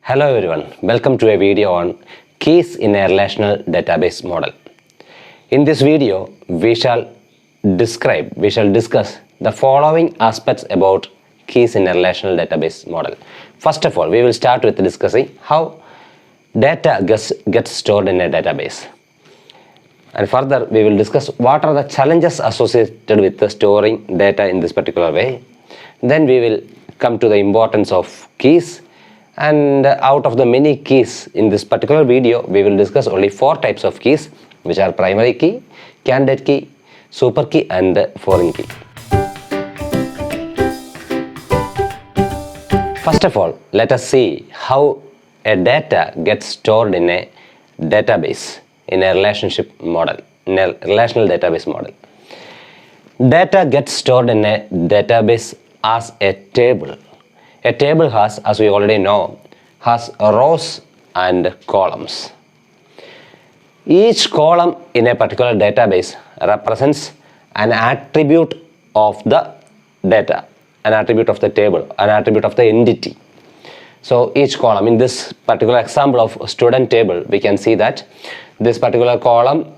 Hello everyone, welcome to a video on keys in a relational database model. In this video, we shall discuss the following aspects about keys in a relational database model. First of all, we will start with discussing how data gets stored in a database. And further, we will discuss what are the challenges associated with storing data in this particular way. Then we will come to the importance of keys. And out of the many keys in this particular video, we will discuss only 4 types of keys, which are primary key, candidate key, super key, and foreign key. First of all, let us see how a data gets stored in a database, in a relational database model. Data gets stored in a database as a table. A table has, as we already know, has rows and columns. Each column in a particular database represents an attribute of the data, an attribute of the table, an attribute of the entity. So each column, in this particular example of student table, we can see that this particular column,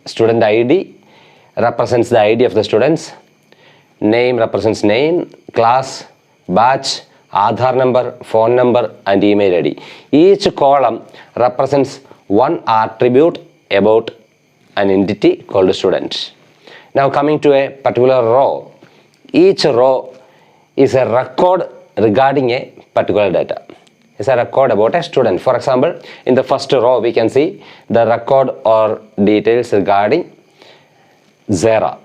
student ID, represents the ID of the students, name represents name, class, batch, Aadhaar number, phone number, and email ID. Each column represents one attribute about an entity called student. Now coming to a particular row, each row is a record regarding a particular data. It's a record about a student. For example, in the first row we can see the record or details regarding Zara.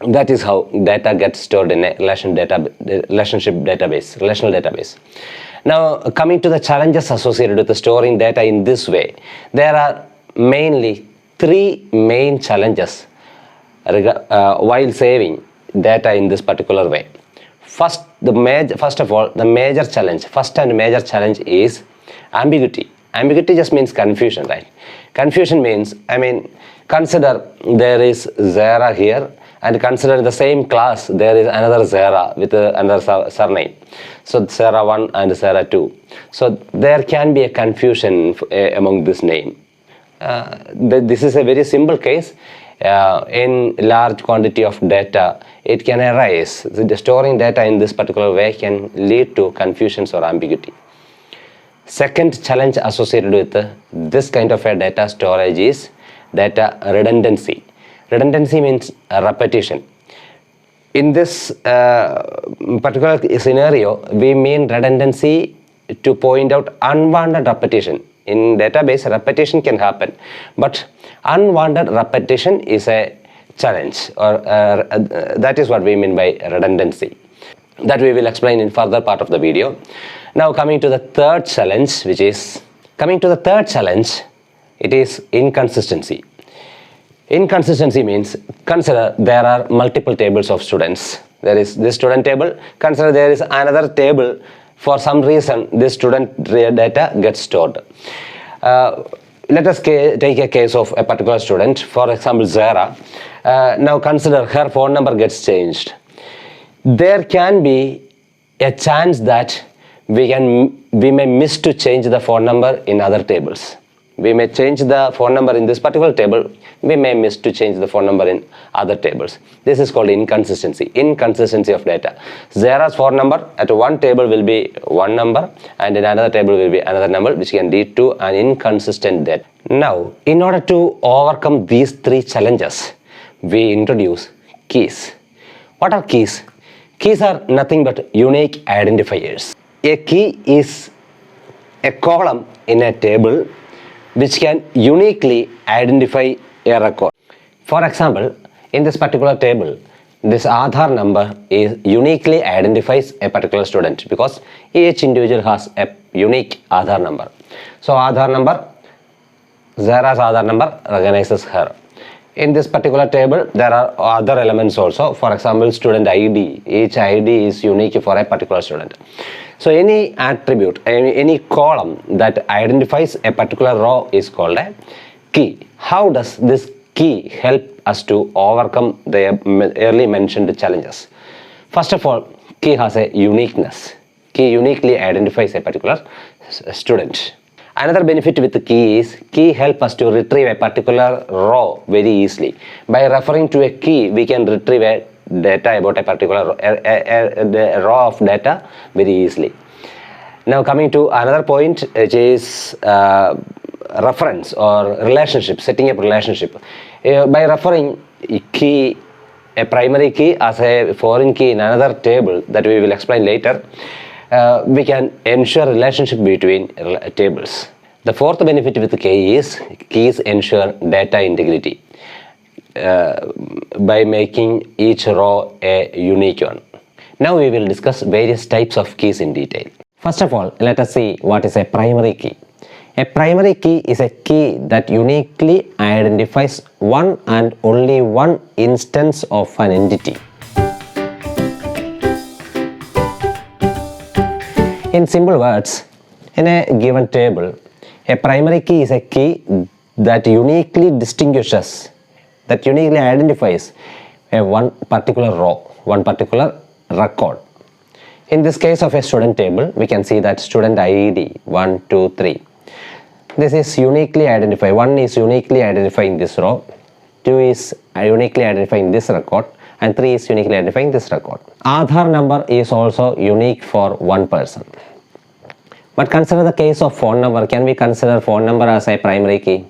That is how data gets stored in a relational database. Now, coming to the challenges associated with storing data in this way, there are mainly 3 main challenges while saving data in this particular way. First and major challenge is ambiguity. Ambiguity just means confusion, right? Confusion means, consider there is Zara here, and consider the same class there is another Zara with another surname. So Zara 1 and Zara 2. So there can be a confusion among this name. This is a very simple case. In large quantity of data, it can arise. Storing data in this particular way can lead to confusions or ambiguity. Second challenge associated with this kind of a data storage is data redundancy. Redundancy means repetition. In this particular scenario, we mean redundancy to point out unwanted repetition. In database, repetition can happen, but unwanted repetition is a challenge, or that is what we mean by redundancy. That we will explain in further part of the video. Now coming to the third challenge, it is inconsistency. Inconsistency means, consider there are multiple tables of students. There is this student table. Consider there is another table. For some reason, this student data gets stored. Let us take a case of a particular student, for example, Zara. Now consider her phone number gets changed. There can be a chance that we may miss to change the phone number in other tables. We may change the phone number in this particular table. We may miss to change the phone number in other tables. This is called inconsistency of data. Zara's phone number at one table will be one number, and in another table will be another number, which can lead to an inconsistent data. Now, in order to overcome these 3 challenges, we introduce keys. What are keys? Keys are nothing but unique identifiers. A key is a column in a table which can uniquely identify a record. For example, in this particular table, this Aadhaar number uniquely identifies a particular student because each individual has a unique Aadhaar number. So Zara's Aadhaar number recognizes her. In this particular table, there are other elements also. For example, student ID. Each ID is unique for a particular student. So any attribute, any column that identifies a particular row is called a key. How does this key help us to overcome the early mentioned challenges? First of all, key has a uniqueness. Key uniquely identifies a particular student. Another benefit with the key is key help us to retrieve a particular row very easily. By referring to a key, we can retrieve a data about a particular a row of data very easily. Now coming to another point, which is reference or relationship, setting up relationship. By referring a key, a primary key as a foreign key in another table that we will explain later, we can ensure relationship between tables. The fourth benefit with key is keys ensure data integrity by making each row a unique one. Now we will discuss various types of keys in detail. First of all, let us see what is a primary key. A primary key is a key that uniquely identifies one and only one instance of an entity. In simple words, in a given table, a primary key is a key that uniquely distinguishes, that uniquely identifies one particular row, one particular record. In this case of a student table, we can see that student ID 1, 2, 3. This is uniquely identified. 1 is uniquely identifying this row, 2 is uniquely identifying this record, and 3 is uniquely identifying this record. Aadhaar number is also unique for one person. But consider the case of phone number. Can we consider phone number as a primary key?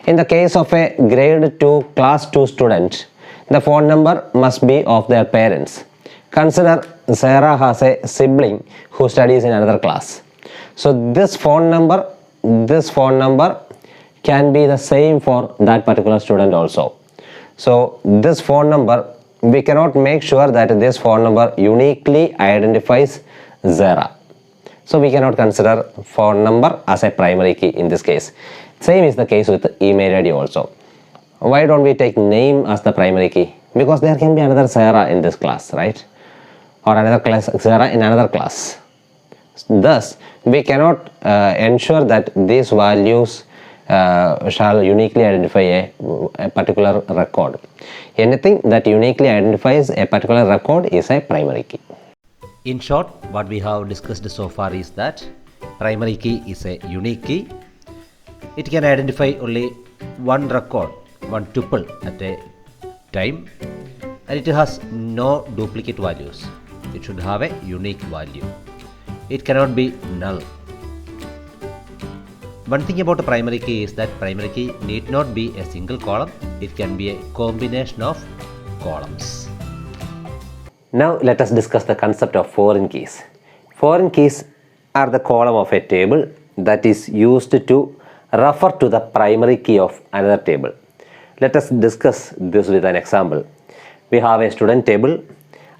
In the case of a grade 2 class 2 student, the phone number must be of their parents. Consider Sarah has a sibling who studies in another class. So this phone number can be the same for that particular student also. So this phone number, we cannot make sure that this phone number uniquely identifies Zara. So we cannot consider phone number as a primary key in this case. Same is the case with email ID also. Why don't we take name as the primary key? Because there can be another Sarah in this class, right? Or another class Sarah in another class. Thus, we cannot ensure that these values shall uniquely identify a particular record. Anything that uniquely identifies a particular record is a primary key. In short, what we have discussed so far is that primary key is a unique key. It can identify only one record, one tuple at a time, and it has no duplicate values. It should have a unique value. It cannot be null. One thing about a primary key is that primary key need not be a single column. It can be a combination of columns. Now let us discuss the concept of foreign keys. Foreign keys are the column of a table that is used to refer to the primary key of another table. Let us discuss this with an example. We have a student table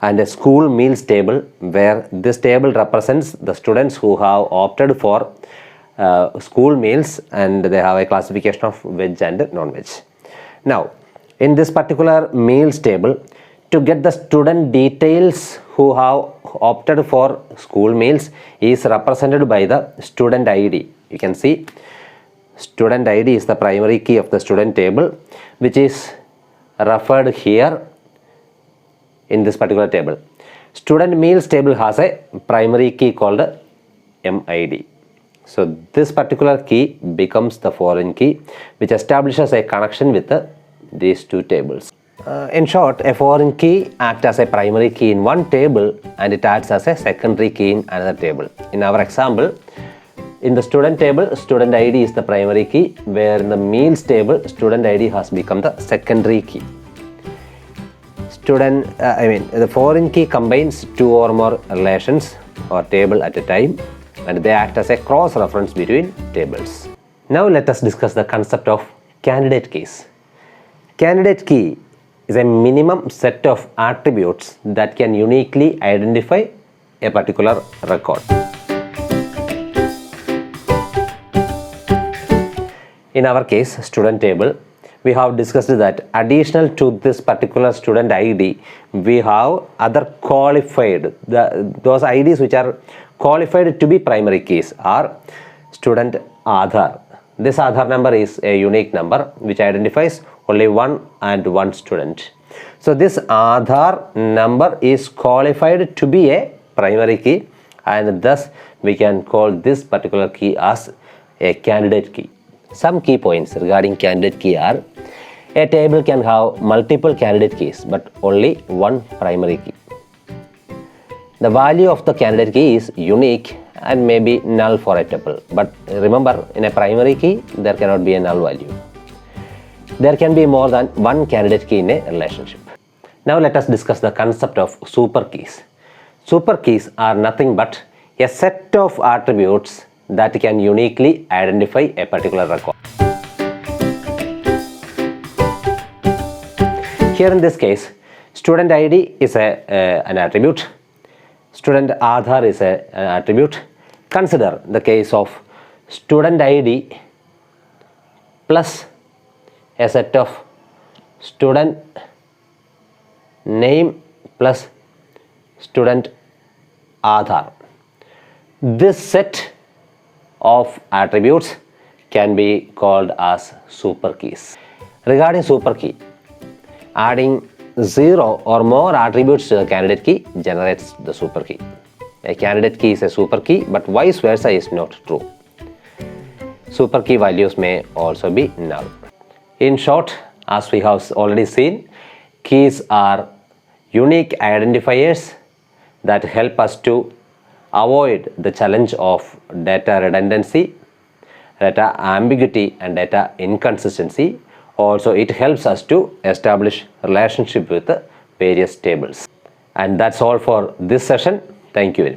and a school meals table where this table represents the students who have opted for school meals, and they have a classification of veg and non-veg. Now, in this particular meals table, to get the student details who have opted for school meals is represented by the student ID. You can see student ID is the primary key of the student table, which is referred here in this particular table. Student meals table has a primary key called MID. So this particular key becomes the foreign key, which establishes a connection with these two tables. In short, a foreign key acts as a primary key in one table and it acts as a secondary key in another table. In our example, in the student table, student ID is the primary key, where in the meals table, student ID has become the secondary key. The foreign key combines two or more relations or table at a time, and they act as a cross-reference between tables. Now let us discuss the concept of candidate keys. Candidate key is a minimum set of attributes that can uniquely identify a particular record. In our case, student table, we have discussed that additional to this particular student ID, we have other qualified, those IDs which are qualified to be primary keys are student Aadhaar. This Aadhaar number is a unique number which identifies only one and one student. So this Aadhaar number is qualified to be a primary key, and thus we can call this particular key as a candidate key. Some key points regarding candidate key are: a table can have multiple candidate keys but only one primary key. The value of the candidate key is unique and may be null for a tuple, but remember, in a primary key there cannot be a null value. There can be more than one candidate key in a relationship. Now let us discuss the concept of superkeys. Superkeys are nothing but a set of attributes that can uniquely identify a particular record. Here in this case, student ID is an attribute, student Aadhaar is an attribute. Consider the case of student ID plus a set of student name plus student Aadhaar. This set of attributes can be called as superkeys. Regarding superkey, adding 0 or more attributes to the candidate key generates the superkey. A candidate key is a superkey, but vice versa is not true. Superkey values may also be null. In short, as we have already seen, keys are unique identifiers that help us to avoid the challenge of data redundancy, data ambiguity and data inconsistency. Also, it helps us to establish relationship with the various tables. And that's all for this session. Thank you very much.